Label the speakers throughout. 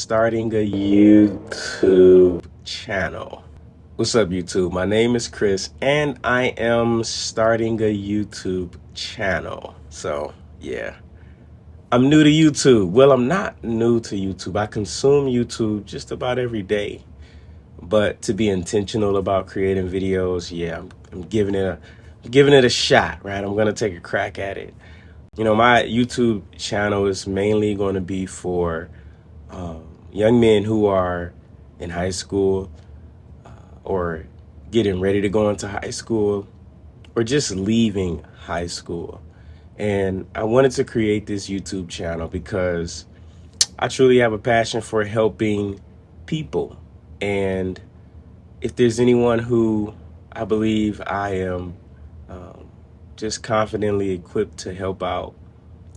Speaker 1: starting a YouTube channel. What's up, YouTube? My name is Chris, and I am starting a YouTube channel. So, yeah. I'm new to YouTube. Well, I'm not new to YouTube. I consume YouTube just about every day. But to be intentional about creating videos, yeah, I'm giving it a shot, right? I'm gonna take a crack at it. You know, my YouTube channel is mainly going to be for young men who are in high school or getting ready to go into high school or just leaving high school. And I wanted to create this YouTube channel because I truly have a passion for helping people. And if there's anyone who I believe I am just confidently equipped to help out,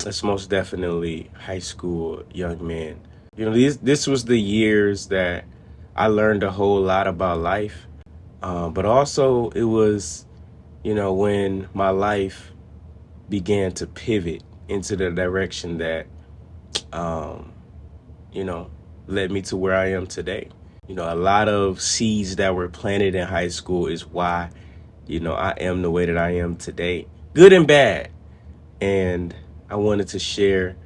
Speaker 1: it's most definitely high school young men. You know, this was the years that I learned a whole lot about life, but also it was, you know, when my life began to pivot into the direction that, you know, led me to where I am today. You know, a lot of seeds that were planted in high school is why, you know, I am the way that I am today, good and bad. And I wanted to share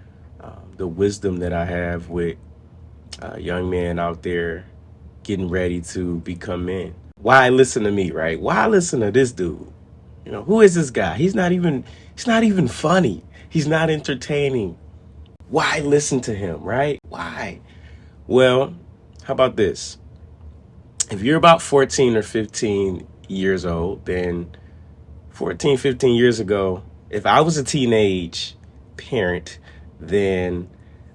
Speaker 1: the wisdom that I have with young men out there getting ready to become men. Why listen to me, right? Why listen to this dude? You know, who is this guy? He's not even funny. He's not entertaining. Why listen to him, right? Why? Well, how about this? If you're about 14 or 15 years old, then 14, 15 years ago, if I was a teenage parent, then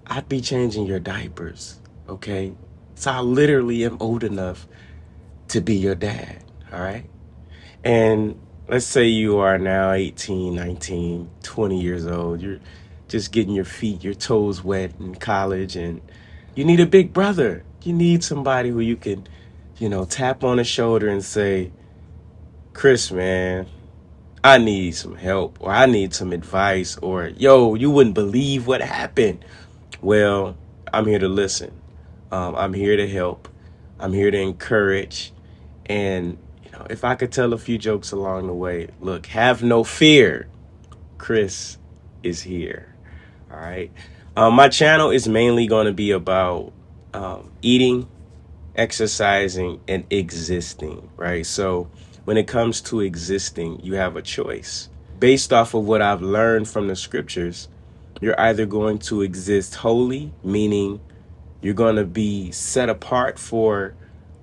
Speaker 1: I'd be changing your diapers, okay? So I literally am old enough to be your dad, all right? And let's say you are now 18, 19, 20 years old. You're just getting your feet, your toes wet in college, and you need a big brother. You need somebody who you can, you know, tap on the shoulder and say, Chris, man, I need some help, or I need some advice, or yo, you wouldn't believe what happened. Well, I'm here to listen. I'm here to help. I'm here to encourage. And, you know, if I could tell a few jokes along the way, look, have no fear. Chris is here. All right. My channel is mainly going to be about eating, exercising, and existing, right? So when it comes to existing, you have a choice. Based off of what I've learned from the scriptures, you're either going to exist holy, meaning you're going to be set apart for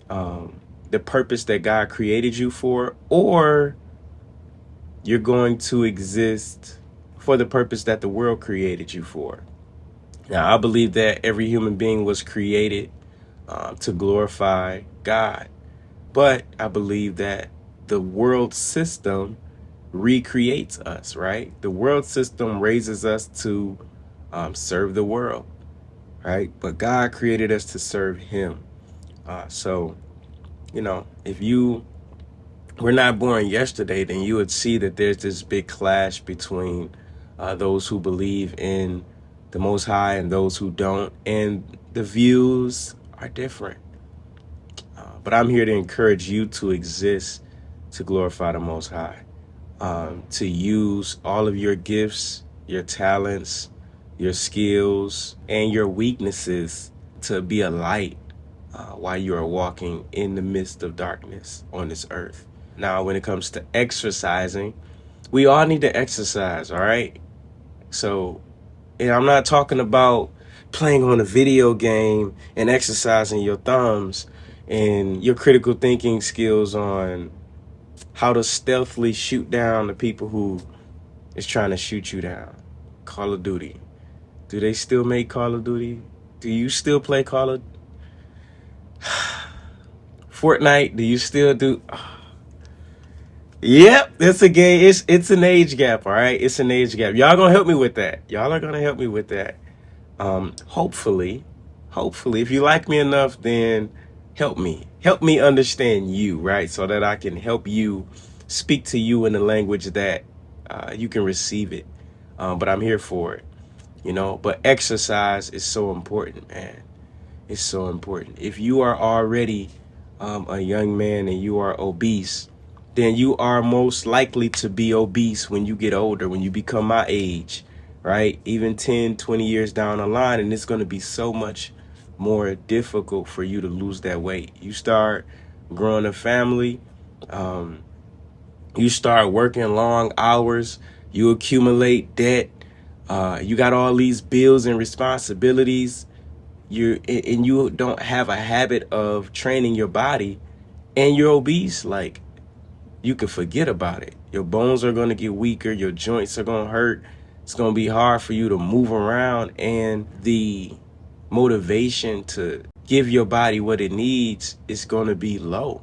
Speaker 1: the purpose that God created you for, or you're going to exist for the purpose that the world created you for. Now, I believe that every human being was created to glorify God. But I believe that the world system recreates us, right? The world system raises us to serve the world, right? But God created us to serve him. So, you know, if you were not born yesterday, then you would see that there's this big clash between those who believe in the Most High and those who don't. And the views are different. But I'm here to encourage you to exist to glorify the Most High, to use all of your gifts, your talents, your skills, and your weaknesses to be a light while you are walking in the midst of darkness on this earth. Now, when it comes to exercising, we all need to exercise, all right? So, and I'm not talking about playing on a video game and exercising your thumbs and your critical thinking skills on how to stealthily shoot down the people who is trying to shoot you down. Call of Duty. Do they still make Call of Duty? Do you still play Call of Fortnite? Do you still do? Yep, it's a game. It's an age gap, all right? It's an age gap. Y'all gonna help me with that. Y'all are gonna help me with that. Hopefully, if you like me enough, then help me understand you, right? So that I can help you speak to you in a language that you can receive it. But I'm here for it, you know. But exercise is so important, man. is so important. If you are already a young man and you are obese, then you are most likely to be obese when you get older, when you become my age, right? Even 10, 20 years down the line, and it's going to be so much more difficult for you to lose that weight. You start growing a family, you start working long hours, you accumulate debt, you got all these bills and responsibilities, and you don't have a habit of training your body, and you're obese, like, you can forget about it. Your bones are going to get weaker, your joints are going to hurt, it's going to be hard for you to move around, and the motivation to give your body what it needs is going to be low.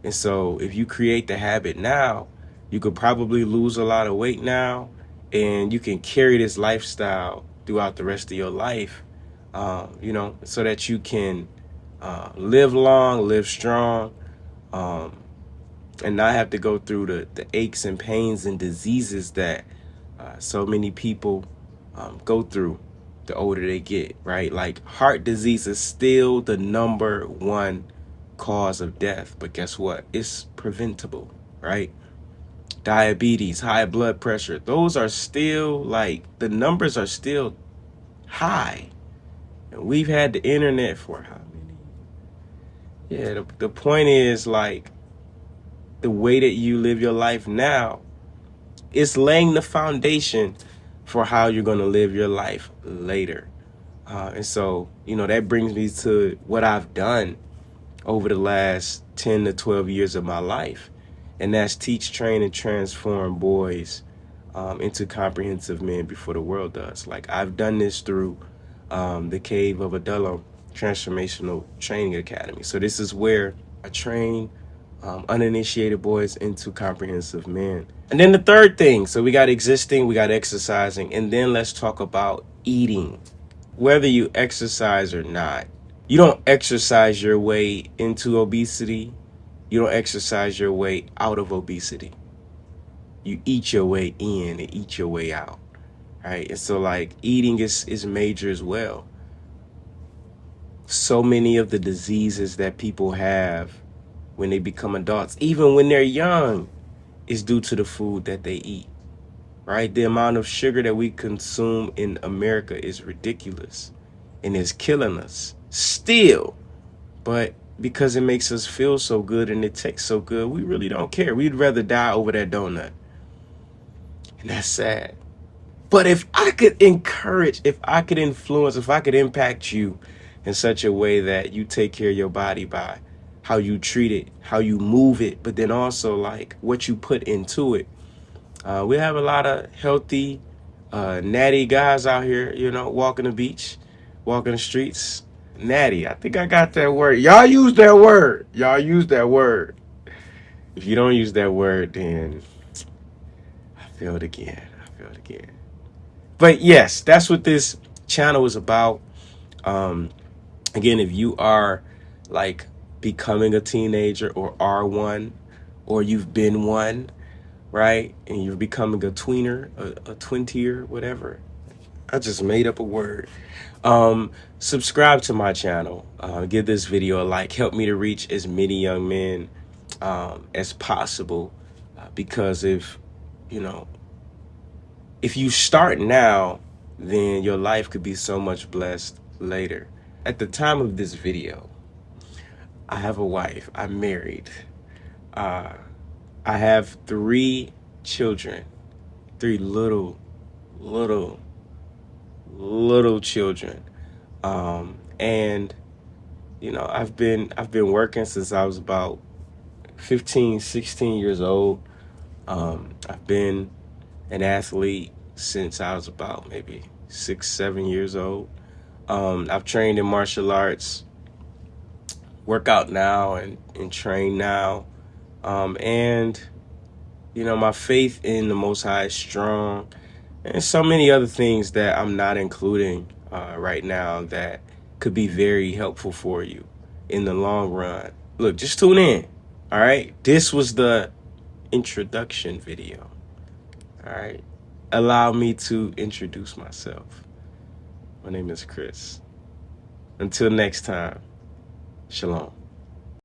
Speaker 1: And so if you create the habit now, you could probably lose a lot of weight now, and you can carry this lifestyle throughout the rest of your life, so that you can live long, live strong, and not have to go through the aches and pains and diseases that so many people go through the older they get, right? Like, heart disease is still the #1 cause of death, but guess what? It's preventable, right? Diabetes, high blood pressure, those are still, like, the numbers are still high. And we've had the internet for how many? Yeah, the point is, like, the way that you live your life now is laying the foundation for how you're going to live your life later. And so, that brings me to what I've done over the last 10 to 12 years of my life. And that's teach, train, and transform boys into comprehensive men before the world does. Like, I've done this through the Cave of Adullam Transformational Training Academy. So this is where I train uninitiated boys into comprehensive men. And then the third thing, so we got existing, we got exercising, and then let's talk about eating. Whether you exercise or not, you don't exercise your way into obesity. You don't exercise your way out of obesity. You eat your way in and eat your way out, right? And so, like, eating is major as well. So many of the diseases that people have when they become adults, even when they're young, is due to the food that they eat, right? The amount of sugar that we consume in America is ridiculous and is killing us still. But because it makes us feel so good and it tastes so good, we really don't care. We'd rather die over that donut. And that's sad. But if I could encourage, if I could influence, if I could impact you in such a way that you take care of your body by how you treat it, how you move it, but then also, like, what you put into it. We have a lot of healthy, natty guys out here, walking the beach, walking the streets. Natty, I think I got that word. Y'all use that word. Y'all use that word. If you don't use that word, then I feel it again. But yes, that's what this channel is about. Again, if you are, like, becoming a teenager or are one, or you've been one, right? And you're becoming a tweener, a twin-tier, whatever. I just made up a word. Subscribe to my channel. Give this video a like. Help me to reach as many young men as possible. Because if you start now, then your life could be so much blessed later. At the time of this video, I have a wife. I'm married. I have 3 children, 3 little children. And I've been working since I was about 15, 16 years old. I've been an athlete since I was about maybe 6, 7 years old. I've trained in martial arts, work out now and train now. And my faith in the Most High is strong, and so many other things that I'm not including right now that could be very helpful for you in the long run. Look, just tune in. All right. This was the introduction video. All right. Allow me to introduce myself. My name is Chris. Until next time, shalom.